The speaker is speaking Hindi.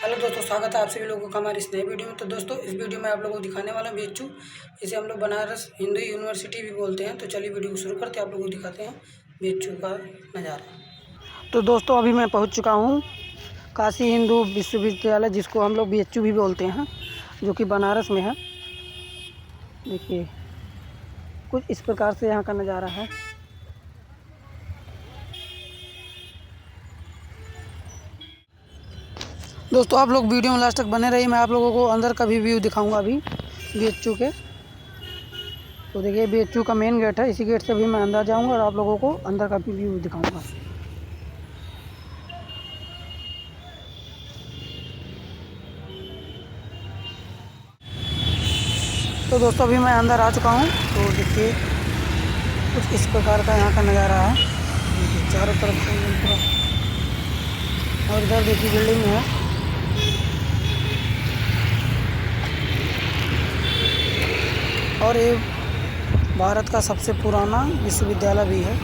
हेलो दोस्तों, स्वागत है आप सभी लोगों का हमारे इस नए वीडियो में। तो दोस्तों, इस वीडियो में आप लोगों को दिखाने वाला हूं बीएचयू, इसे हम लोग बनारस हिंदू यूनिवर्सिटी भी बोलते हैं। तो चलिए वीडियो को शुरू करते हैं, आप लोगों को दिखाते हैं बीएचयू का नज़ारा। तो दोस्तों, अभी मैं पहुंच चुका हूं काशी हिंदू विश्वविद्यालय, जिसको हम लोग बीएचयू भी बोलते हैं, जो कि बनारस में है। देखिए, कुछ इस प्रकार से यहाँ का नज़ारा है। दोस्तों, आप लोग वीडियो में लास्ट तक बने रहिए। मैं आप लोगों को अंदर का भी व्यू दिखाऊंगा अभी बीएचयू के। तो देखिए, बीएचयू का मेन गेट है, इसी गेट से भी मैं अंदर जाऊंगा और आप लोगों को अंदर का भी व्यू दिखाऊंगा। तो दोस्तों, अभी मैं अंदर आ चुका हूं। तो देखिए, कुछ इस प्रकार का यहाँ का नज़ारा है। देखिए, चारों तरफ से पूरा, और इधर देखिए बिल्डिंग है। और ये भारत का सबसे पुराना विश्वविद्यालय भी है।